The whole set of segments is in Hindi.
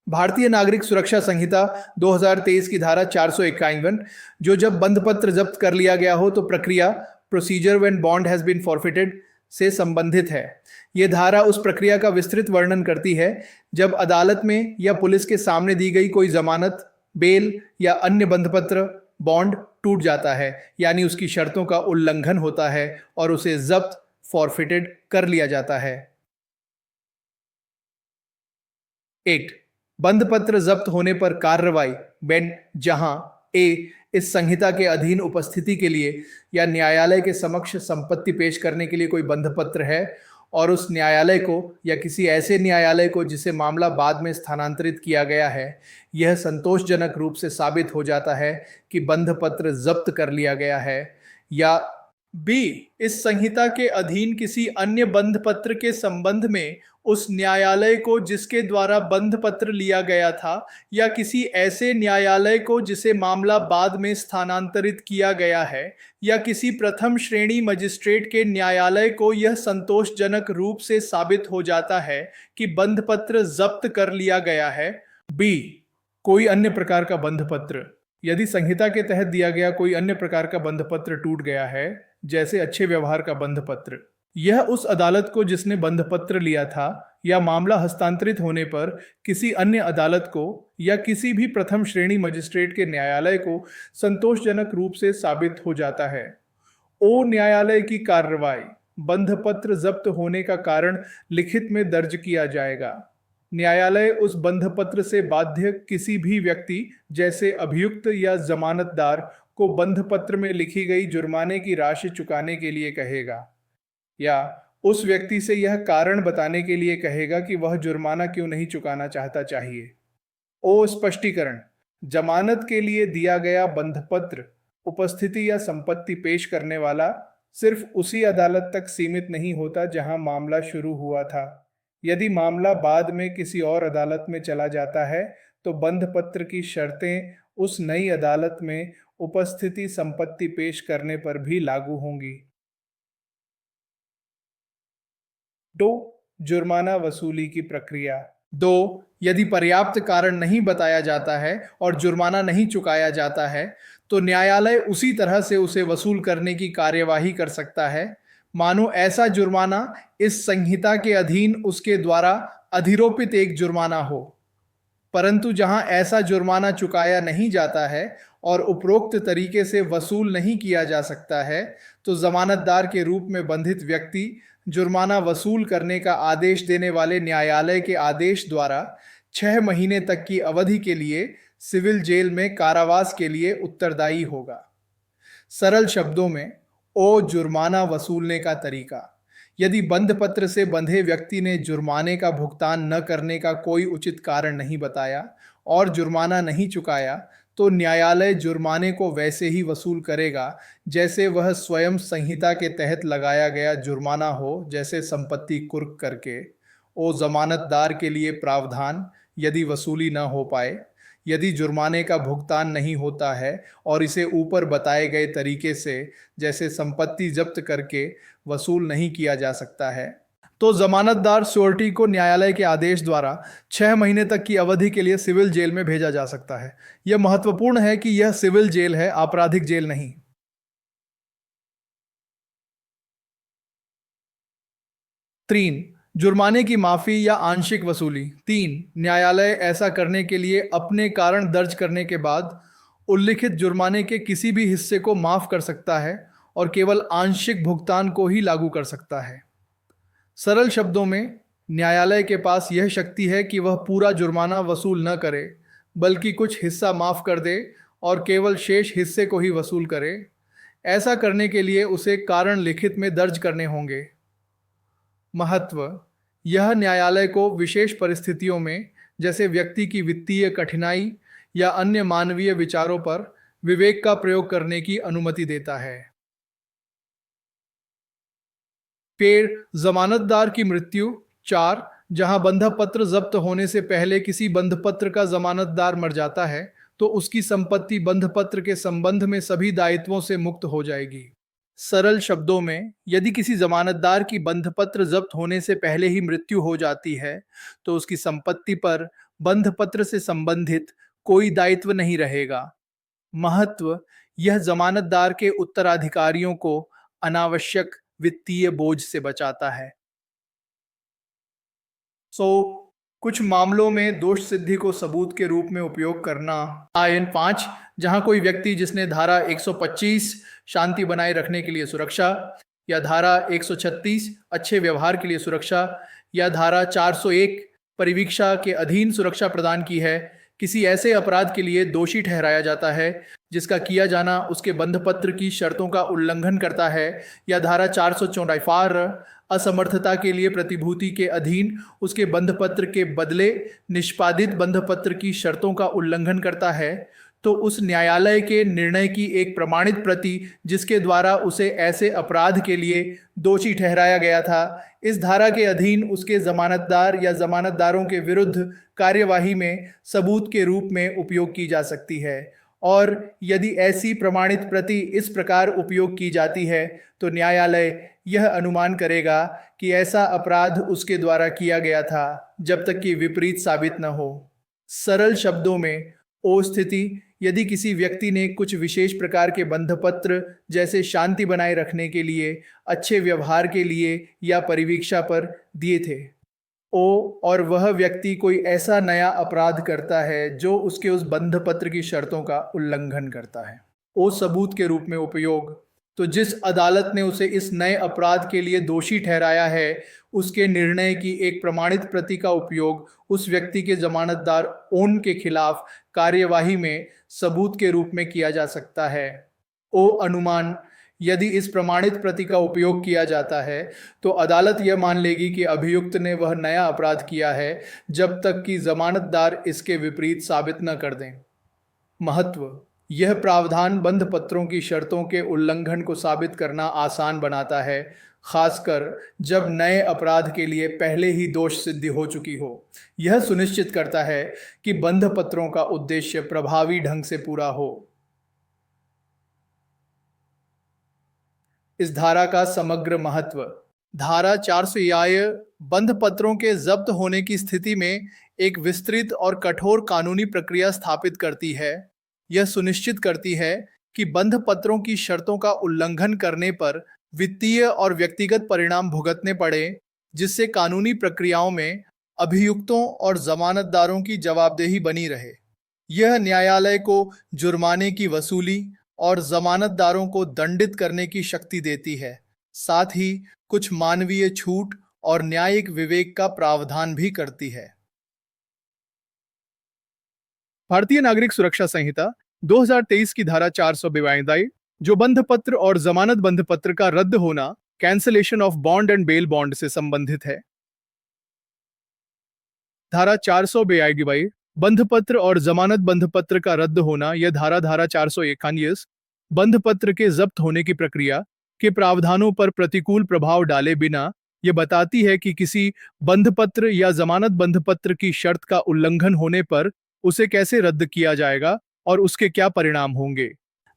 भारतीय नागरिक सुरक्षा संहिता 2023 की धारा 451, जो जब बंधपत्र जब्त कर लिया गया हो तो प्रक्रिया procedure when bond has been forfeited से संबंधित है। यह धारा उस प्रक्रिया का विस्तृत वर्णन करती है जब अदालत में या पुलिस के सामने दी गई कोई जमानत, बेल या अन्य बंधपत्र बॉन्ड टूट जाता है, यानी उसकी शर्तों का उल्लंघन होता है और उसे जब्त फॉरफिटेड कर लिया जाता है। 8. बंधपत्र जब्त होने पर कार्रवाई बेन, जहां ए इस संहिता के अधीन उपस्थिति के लिए या न्यायालय के समक्ष संपत्ति पेश करने के लिए कोई बंधपत्र है और उस न्यायालय को या किसी ऐसे न्यायालय को जिसे मामला बाद में स्थानांतरित किया गया है, यह संतोषजनक रूप से साबित हो जाता है कि बंधपत्र जब्त कर लिया गया है, या बी इस संहिता के अधीन किसी अन्य बंधपत्र के संबंध में उस न्यायालय को जिसके द्वारा बंधपत्र लिया गया था या किसी ऐसे न्यायालय को जिसे मामला बाद में स्थानांतरित किया गया है या किसी प्रथम श्रेणी मजिस्ट्रेट के न्यायालय को यह संतोषजनक रूप से साबित हो जाता है कि बंधपत्र जब्त कर लिया गया है। बी कोई अन्य प्रकार का बंधपत्र, यदि संहिता के तहत दिया गया कोई अन्य प्रकार का बंधपत्र टूट गया है, जैसे अच्छे व्यवहार का बंधपत्र, यह उस अदालत को जिसने बंधपत्र लिया था या मामला हस्तांतरित होने पर किसी अन्य अदालत को या किसी भी प्रथम श्रेणी मजिस्ट्रेट के न्यायालय को संतोषजनक रूप से साबित हो जाता है। ओ न्यायालय की कार्रवाई, बंधपत्र जब्त होने का कारण लिखित में दर्ज किया जाएगा। न्यायालय उस बंधपत्र से बाध्य किसी भी व्यक्ति जैसे अभियुक्त या जमानतदार को बंधपत्र में लिखी गई जुर्माने की राशि चुकाने के लिए कहेगा, या उस व्यक्ति से यह कारण बताने के लिए कहेगा कि वह जुर्माना क्यों नहीं चुकाना चाहता चाहिए। ओ स्पष्टीकरण, जमानत के लिए दिया गया बंधपत्र उपस्थिति या संपत्ति पेश करने वाला सिर्फ उसी अदालत तक सीमित नहीं होता जहां मामला शुरू हुआ था। यदि मामला बाद में किसी और अदालत में चला जाता है तो बंधपत्र की शर्तें उस नई अदालत में उपस्थिति संपत्ति पेश करने पर भी लागू होंगी। 2. जुर्माना वसूली की प्रक्रिया। 2. यदि पर्याप्त कारण नहीं बताया जाता है और जुर्माना नहीं चुकाया जाता है तो न्यायालय उसी तरह से उसे वसूल करने की कार्यवाही कर सकता है मानो ऐसा जुर्माना इस संहिता के अधीन उसके द्वारा अधिरोपित एक जुर्माना हो। परंतु जहां ऐसा जुर्माना चुकाया नहीं जाता है और उपरोक्त तरीके से वसूल नहीं किया जा सकता है तो जमानतदार के रूप में बंधित व्यक्ति जुर्माना वसूल करने का आदेश देने वाले न्यायालय के आदेश द्वारा 6 महीने तक की अवधि के लिए सिविल जेल में कारावास के लिए उत्तरदायी होगा। सरल शब्दों में, ओ जुर्माना वसूलने का तरीका। यदि बंधपत्र से बंधे व्यक्ति ने जुर्माने का भुगतान न करने का कोई उचित कारण नहीं बताया और जुर्माना नहीं चुकाया तो न्यायालय जुर्माने को वैसे ही वसूल करेगा जैसे वह स्वयं संहिता के तहत लगाया गया जुर्माना हो, जैसे संपत्ति कुर्क करके। ओ जमानतदार के लिए प्रावधान, यदि वसूली न हो पाए, यदि जुर्माने का भुगतान नहीं होता है और इसे ऊपर बताए गए तरीके से जैसे संपत्ति जब्त करके वसूल नहीं किया जा सकता है तो जमानतदार श्योरिटी को न्यायालय के आदेश द्वारा 6 महीने तक की अवधि के लिए सिविल जेल में भेजा जा सकता है। यह महत्वपूर्ण है कि यह सिविल जेल है, आपराधिक जेल नहीं। 3. जुर्माने की माफी या आंशिक वसूली। 3. न्यायालय ऐसा करने के लिए अपने कारण दर्ज करने के बाद उल्लिखित जुर्माने के किसी भी हिस्से को माफ कर सकता है और केवल आंशिक भुगतान को ही लागू कर सकता है। सरल शब्दों में, न्यायालय के पास यह शक्ति है कि वह पूरा जुर्माना वसूल न करे बल्कि कुछ हिस्सा माफ कर दे और केवल शेष हिस्से को ही वसूल करे। ऐसा करने के लिए उसे कारण लिखित में दर्ज करने होंगे। महत्व, यह न्यायालय को विशेष परिस्थितियों में जैसे व्यक्ति की वित्तीय कठिनाई या अन्य मानवीय विचारों पर विवेक का प्रयोग करने की अनुमति देता है। फिर जमानतदार की मृत्यु। 4. जहां बंधपत्र जब्त होने से पहले किसी बंधपत्र का जमानतदार मर जाता है तो उसकी संपत्ति बंधपत्र के संबंध में सभी दायित्वों से मुक्त हो जाएगी। सरल शब्दों में, यदि किसी जमानतदार की बंधपत्र जब्त होने से पहले ही मृत्यु हो जाती है तो उसकी संपत्ति पर बंध पत्र से संबंधित कोई दायित्व नहीं रहेगा। महत्व, यह जमानतदार के उत्तराधिकारियों को अनावश्यक वित्तीय बोझ से बचाता है। कुछ मामलों में दोष सिद्धि को सबूत के रूप में उपयोग करना। आयन 5, जहां कोई व्यक्ति जिसने धारा 125 शांति बनाए रखने के लिए सुरक्षा, या धारा 136 अच्छे व्यवहार के लिए सुरक्षा, या धारा 401 परिवीक्षा के अधीन सुरक्षा प्रदान की है, किसी ऐसे अपराध के लिए दोषी ठहराया जाता है जिसका किया जाना उसके बंधपत्र की शर्तों का उल्लंघन करता है, या धारा 444 असमर्थता के लिए प्रतिभूति के अधीन उसके बंधपत्र के बदले निष्पादित बंधपत्र की शर्तों का उल्लंघन करता है, तो उस न्यायालय के निर्णय की एक प्रमाणित प्रति जिसके द्वारा उसे ऐसे अपराध के लिए दोषी ठहराया गया था, इस धारा के अधीन उसके जमानतदार या जमानतदारों के विरुद्ध कार्यवाही में सबूत के रूप में उपयोग की जा सकती है। और यदि ऐसी प्रमाणित प्रति इस प्रकार उपयोग की जाती है तो न्यायालय यह अनुमान करेगा कि ऐसा अपराध उसके द्वारा किया गया था जब तक कि विपरीत साबित न हो। सरल शब्दों में, ओ स्थिति, यदि किसी व्यक्ति ने कुछ विशेष प्रकार के बंधपत्र जैसे शांति बनाए रखने के लिए, अच्छे व्यवहार के लिए या परिवीक्षा पर दिए थे। ओ, और वह व्यक्ति कोई ऐसा नया अपराध करता है जो उसके उस बंधपत्र की शर्तों का उल्लंघन करता है। ओ सबूत के रूप में उपयोग, तो जिस अदालत ने उसे इस नए अपराध के लिए दोषी ठहराया है उसके निर्णय की एक प्रमाणित प्रति का उपयोग उस व्यक्ति के जमानतदार ओन के खिलाफ कार्यवाही में सबूत के रूप में किया जा सकता है। ओ अनुमान, यदि इस प्रमाणित प्रति का उपयोग किया जाता है तो अदालत यह मान लेगी कि अभियुक्त ने वह नया अपराध किया है जब तक कि जमानतदार इसके विपरीत साबित न कर दें। महत्व, यह प्रावधान बंधपत्रों की शर्तों के उल्लंघन को साबित करना आसान बनाता है, खासकर जब नए अपराध के लिए पहले ही दोष सिद्धि हो चुकी हो। यह सुनिश्चित करता है कि बंधपत्रों का उद्देश्य प्रभावी ढंग से पूरा हो। इस धारा का समग्र महत्व, धारा 400 बंधपत्रों के जब्त होने की स्थिति में एक विस्तृत और कठोर कानूनी प्रक्रिया स्थापित करती है। यह सुनिश्चित करती है कि बंधपत्रों की शर्तों का उल्लंघन करने पर वित्तीय और व्यक्तिगत परिणाम भुगतने पड़े, जिससे कानूनी प्रक्रियाओं में अभियुक्तों और जमानतदारों की जवाबदेही बनी रहे। यह न्यायालय को जुर्माने की वसूली और जमानतदारों को दंडित करने की शक्ति देती है, साथ ही कुछ मानवीय छूट और न्यायिक विवेक का प्रावधान भी करती है। भारतीय नागरिक सुरक्षा संहिता 2023 की धारा 442, जो बंधपत्र और जमानत बंधपत्र का रद्द होना, cancellation of bond and bail bond से संबंधित है। धारा 442, बंधपत्र और जमानत बंधपत्र का रद्द होना, यह धारा 441 बंधपत्र के जब्त होने की प्रक्रिया के प्रावधानों पर प्रतिकूल प्रभाव डाले बिना यह बताती है कि किसी बंधपत्र या जमानत बंधपत्र की शर्त का उल्लंघन होने पर उसे कैसे रद्द किया जाएगा और उसके क्या परिणाम होंगे।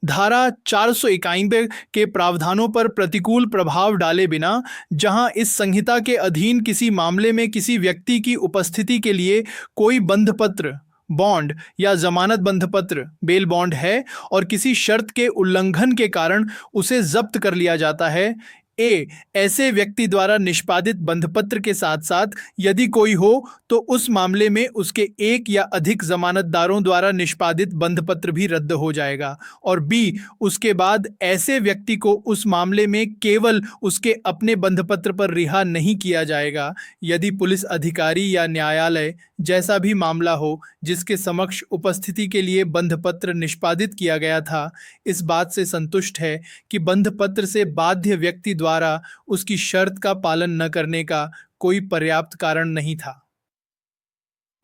धारा 491 के प्रावधानों पर प्रतिकूल प्रभाव डाले बिना, जहां इस संहिता के अधीन किसी मामले में किसी व्यक्ति की उपस्थिति के लिए कोई बंधपत्र, बॉन्ड या जमानत बंधपत्र, बेल बॉन्ड है और किसी शर्त के उल्लंघन के कारण उसे जब्त कर लिया जाता है। ऐसे व्यक्ति द्वारा निष्पादित बंधपत्र के साथ साथ यदि कोई हो तो उस मामले में उसके एक या अधिक जमानतदारों द्वारा निष्पादित बंधपत्र भी रद्द हो जाएगा। और उसके बाद ऐसे व्यक्ति को उस मामले में केवल उसके अपने बंधपत्र पर रिहा नहीं किया जाएगा यदि पुलिस अधिकारी या न्यायालय, जैसा भी मामला हो जिसके समक्ष उपस्थिति के लिए बंधपत्र निष्पादित किया गया था, इस बात से संतुष्ट है कि बंधपत्र से बाध्य व्यक्ति द्वारा उसकी शर्त का पालन न करने का कोई पर्याप्त कारण नहीं था।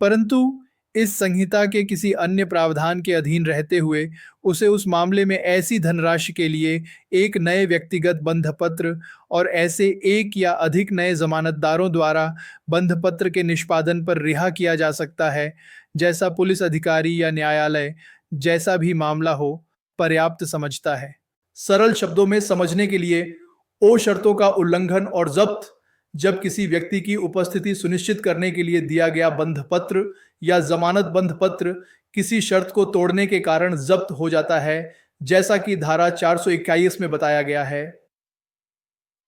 परंतु इस संहिता के किसी अन्य प्रावधान के अधीन रहते हुए उसे उस मामले में ऐसी धनराशि के लिए एक नए व्यक्तिगत बंधपत्र और ऐसे एक या अधिक नए जमानतदारों द्वारा बंधपत्र के निष्पादन पर रिहा किया जा सकता है, जैसा पुलिस अधिकारी या न्यायालय, जैसा भी मामला हो, पर्याप्त समझता है। सरल शब्दों में समझने के लिए, ओ शर्तों का उल्लंघन और जब्त जब किसी व्यक्ति की उपस्थिति सुनिश्चित करने के लिए दिया गया बंधपत्र या जमानत बंध पत्र किसी शर्त को तोड़ने के कारण जब्त हो जाता है, जैसा कि धारा 421 में बताया गया है।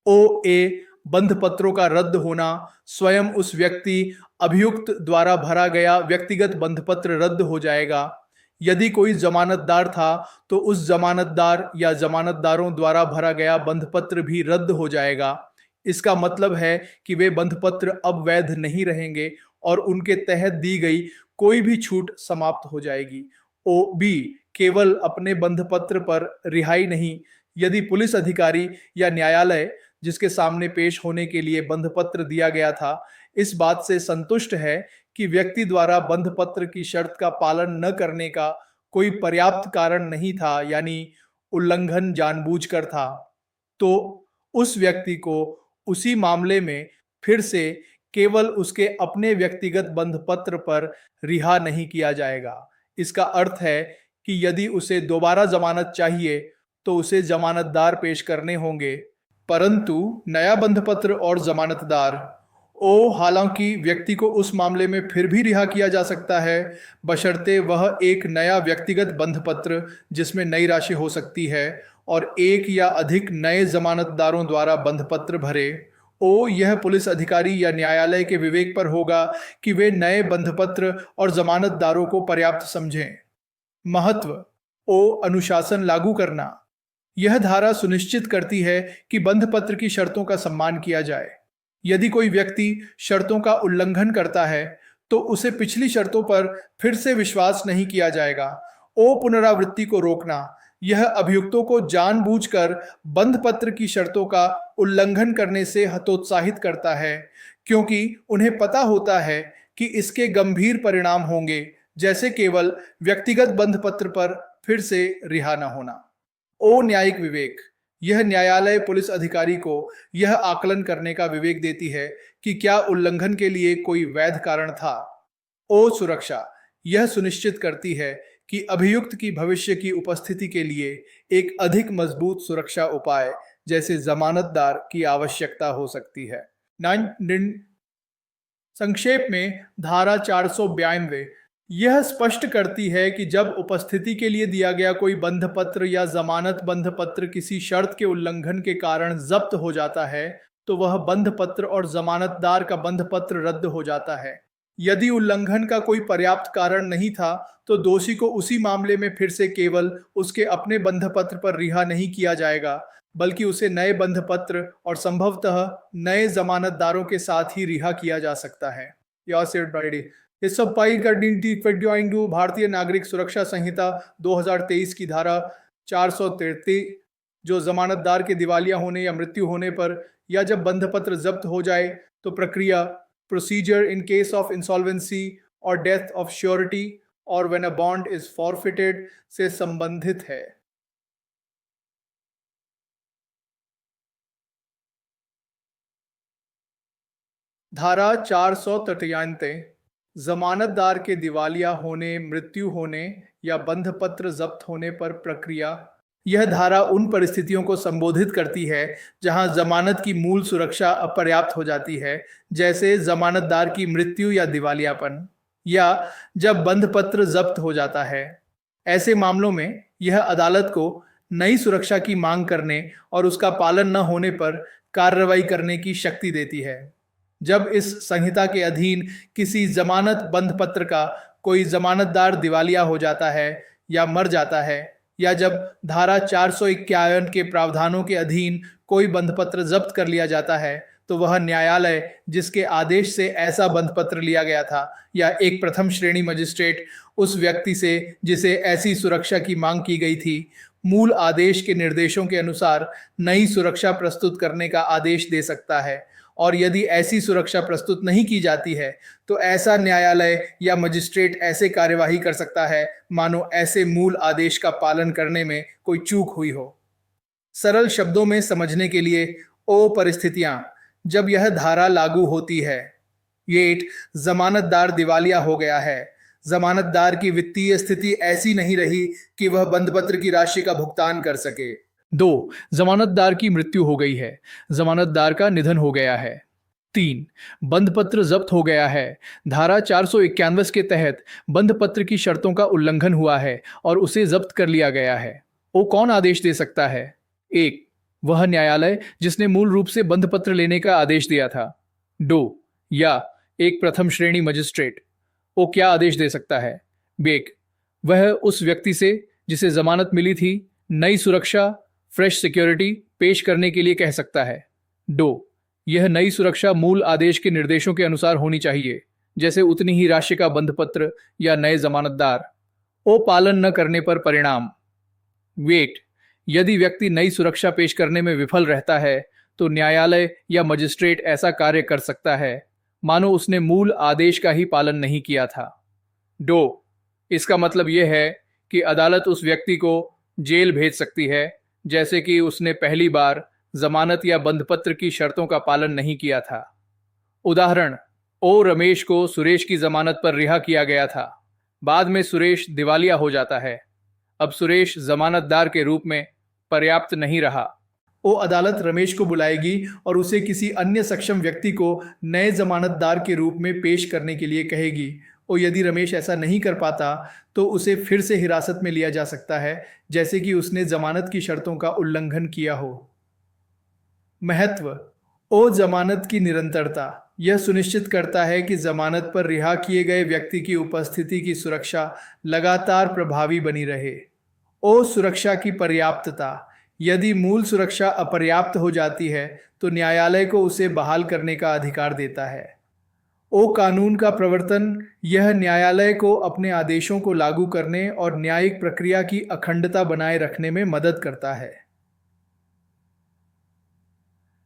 ओ ए बंध पत्रों का रद्द होना, स्वयं उस व्यक्ति अभियुक्त द्वारा भरा गया व्यक्तिगत बंध पत्र रद्द हो जाएगा। यदि कोई जमानतदार था तो उस जमानतदार या जमानतदारों द्वारा भरा गया बंध पत्र भी रद्द हो जाएगा। इसका मतलब है कि वे बंध पत्र अब वैध नहीं रहेंगे और उनके तहत दी गई कोई भी छूट समाप्त हो जाएगी। ओ बी केवल अपने बंध पत्र पर रिहाई नहीं, यदि पुलिस अधिकारी या न्यायालय जिसके सामने पेश होने के लिए बंध पत्र दिया गया था इस बात से संतुष्ट है कि व्यक्ति द्वारा बंध पत्र की शर्त का पालन न करने का कोई पर्याप्त कारण नहीं था, यानी उल्लंघन जानबूझकर था, तो उस व्यक्ति को उसी मामले में फिर से केवल उसके अपने व्यक्तिगत बंध पत्र पर रिहा नहीं किया जाएगा। इसका अर्थ है कि यदि उसे दोबारा जमानत चाहिए तो उसे जमानतदार पेश करने होंगे, परंतु नया बंध पत्र और जमानतदार हालांकि व्यक्ति को उस मामले में फिर भी रिहा किया जा सकता है, बशर्ते वह एक नया व्यक्तिगत बंध पत्र जिसमें नई राशि हो सकती है और एक या अधिक नए जमानतदारों द्वारा बंध पत्र भरे। यह पुलिस अधिकारी या न्यायालय के विवेक पर होगा कि वे नए बंध पत्र और जमानतदारों को पर्याप्त समझें। महत्व अनुशासन लागू करना। यह धारा सुनिश्चित करती है कि बंध पत्र की शर्तों का सम्मान किया जाए। यदि कोई व्यक्ति शर्तों का उल्लंघन करता है तो उसे पिछली शर्तों पर फिर से विश्वास नहीं किया जाएगा। पुनरावृत्ति को रोकना। यह अभियुक्तों को जानबूझकर बंध पत्र की शर्तों का उल्लंघन करने से हतोत्साहित करता है, क्योंकि उन्हें पता होता है कि इसके गंभीर परिणाम होंगे, जैसे केवल व्यक्तिगत बंध पत्र पर फिर से रिहा न होना। न्यायिक विवेक। यह न्यायालय पुलिस अधिकारी को यह आकलन करने का विवेक देती है कि क्या उल्लंघन के लिए कोई वैध कारण था। सुरक्षा। यह सुनिश्चित करती है कि अभियुक्त की भविष्य की उपस्थिति के लिए एक अधिक मजबूत सुरक्षा उपाय जैसे जमानतदार की आवश्यकता हो सकती है। संक्षेप में धारा 492 यह स्पष्ट करती है कि जब उपस्थिति के लिए दिया गया कोई बंध पत्र या जमानत बंध पत्र किसी शर्त के उल्लंघन के कारण जब्त हो जाता है तो वह बंध पत्र और जमानतदार का बंध पत्र रद्द हो जाता है। यदि उल्लंघन का कोई पर्याप्त कारण नहीं था तो दोषी को उसी मामले में फिर से केवल उसके अपने बंध पत्र पर रिहा नहीं किया जाएगा, बल्कि उसे नए बंध पत्र और संभवतः नए जमानतदारों के साथ ही रिहा किया जा सकता है। इस सब पाई करनी भारतीय नागरिक सुरक्षा संहिता 2023 की धारा 433 जो जमानतदार के दिवालिया होने या मृत्यु होने पर या जब बंध पत्र जब्त हो जाए तो प्रक्रिया procedure in case of insolvency और डेथ ऑफ श्योरिटी और when a bond is forfeited से संबंधित है। धारा 493 जमानतदार के दिवालिया होने, मृत्यु होने या बंध पत्र जब्त होने पर प्रक्रिया। यह धारा उन परिस्थितियों को संबोधित करती है जहां जमानत की मूल सुरक्षा अपर्याप्त हो जाती है, जैसे जमानतदार की मृत्यु या दिवालियापन, या जब बंध पत्र जब्त हो जाता है। ऐसे मामलों में यह अदालत को नई सुरक्षा की मांग करने और उसका पालन न होने पर कार्रवाई करने की शक्ति देती है। जब इस संहिता के अधीन किसी जमानत बंध पत्र का कोई जमानतदार दिवालिया हो जाता है या मर जाता है, या जब धारा 451 के प्रावधानों के अधीन कोई बंध पत्र जब्त कर लिया जाता है, तो वह न्यायालय जिसके आदेश से ऐसा बंध पत्र लिया गया था या एक प्रथम श्रेणी मजिस्ट्रेट उस व्यक्ति से जिसे ऐसी सुरक्षा की मांग की गई थी, मूल आदेश के निर्देशों के अनुसार नई सुरक्षा प्रस्तुत करने का आदेश दे सकता है। और यदि ऐसी सुरक्षा प्रस्तुत नहीं की जाती है तो ऐसा न्यायालय या मजिस्ट्रेट ऐसे कार्यवाही कर सकता है मानो ऐसे मूल आदेश का पालन करने में कोई चूक हुई हो। सरल शब्दों में समझने के लिए परिस्थितियां जब यह धारा लागू होती है। जमानतदार दिवालिया हो गया है। जमानतदार की वित्तीय स्थिति ऐसी नहीं रही कि वह बंधपत्र की राशि का भुगतान कर सके। 2. जमानतदार की मृत्यु हो गई है। जमानतदार का निधन हो गया है। 3. बंधपत्र जब्त हो गया है। धारा 491 के तहत बंधपत्र की शर्तों का उल्लंघन हुआ है और उसे जब्त कर लिया गया है। वो कौन आदेश दे सकता है? 1. वह न्यायालय जिसने मूल रूप से बंधपत्र लेने का आदेश दिया था। 2. या एक प्रथम श्रेणी मजिस्ट्रेट। वो क्या आदेश दे सकता है? बेक, वह उस व्यक्ति से जिसे जमानत मिली थी नई सुरक्षा फ्रेश सिक्योरिटी पेश करने के लिए कह सकता है। 2. यह नई सुरक्षा मूल आदेश के निर्देशों के अनुसार होनी चाहिए, जैसे उतनी ही राशि का बंधपत्र या नए जमानतदार। ओ पालन न करने पर परिणाम। वेट, यदि व्यक्ति नई सुरक्षा पेश करने में विफल रहता है तो न्यायालय या मजिस्ट्रेट ऐसा कार्य कर सकता है मानो उसने मूल आदेश का ही पालन नहीं किया था। 2. इसका मतलब यह है कि अदालत उस व्यक्ति को जेल भेज सकती है जैसे कि उसने पहली बार जमानत या बंधपत्र की शर्तों का पालन नहीं किया था। उदाहरण, ओ रमेश को सुरेश की जमानत पर रिहा किया गया था। बाद में सुरेश दिवालिया हो जाता है। अब सुरेश जमानतदार के रूप में पर्याप्त नहीं रहा। वो अदालत रमेश को बुलाएगी और उसे किसी अन्य सक्षम व्यक्ति को नए जमानतदार के रूप में पेश करने के लिए कहेगी। और यदि रमेश ऐसा नहीं कर पाता तो उसे फिर से हिरासत में लिया जा सकता है जैसे कि उसने जमानत की शर्तों का उल्लंघन किया हो। महत्व, ओ जमानत की निरंतरता यह सुनिश्चित करता है कि जमानत पर रिहा किए गए व्यक्ति की उपस्थिति की सुरक्षा लगातार प्रभावी बनी रहे। ओ सुरक्षा की पर्याप्तता, यदि मूल सुरक्षा अपर्याप्त हो जाती है तो न्यायालय को उसे बहाल करने का अधिकार देता है। ओ कानून का प्रवर्तन, यह न्यायालय को अपने आदेशों को लागू करने और न्यायिक प्रक्रिया की अखंडता बनाए रखने में मदद करता है।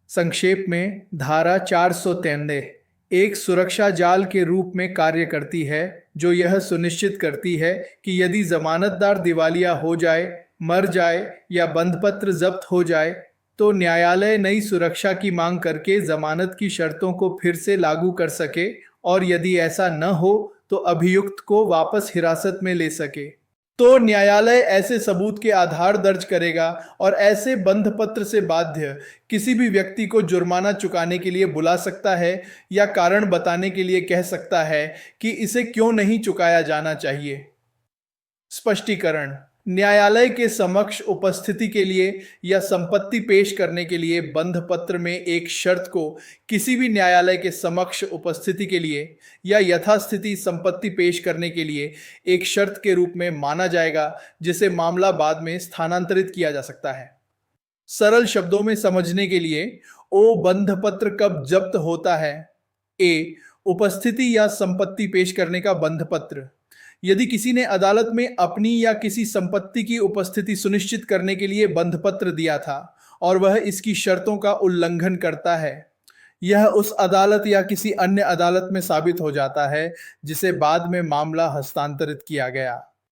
संक्षेप में, धारा 493 एक सुरक्षा जाल के रूप में कार्य करती है जो यह सुनिश्चित करती है कि यदि जमानतदार दिवालिया हो जाए, मर जाए या बंधपत्र जब्त हो जाए तो न्यायालय नई सुरक्षा की मांग करके जमानत की शर्तों को फिर से लागू कर सके और यदि ऐसा न हो तो अभियुक्त को वापस हिरासत में ले सके। तो न्यायालय ऐसे सबूत के आधार दर्ज करेगा और ऐसे बंधपत्र से बाध्य किसी भी व्यक्ति को जुर्माना चुकाने के लिए बुला सकता है या कारण बताने के लिए कह सकता है कि इसे क्यों नहीं चुकाया जाना चाहिए। स्पष्टीकरण, न्यायालय के समक्ष उपस्थिति के लिए या संपत्ति पेश करने के लिए बंधपत्र में एक शर्त को किसी भी न्यायालय के समक्ष उपस्थिति के लिए या यथास्थिति संपत्ति पेश करने के लिए एक शर्त के रूप में माना जाएगा जिसे मामला बाद में स्थानांतरित किया जा सकता है। सरल शब्दों में समझने के लिए, ओ बंधपत्र कब जब्त होता है? ए, उपस्थिति या संपत्ति पेश करने का बंधपत्र, यदि किसी ने अदालत में अपनी या किसी संपत्ति की उपस्थिति सुनिश्चित करने के लिए बंधपत्र दिया था और वह इसकी शर्तों का उल्लंघन करता है, यह उस अदालत या किसी अन्य अदालत में साबित हो जाता है जिसे बाद में मामला हस्तांतरित किया गया।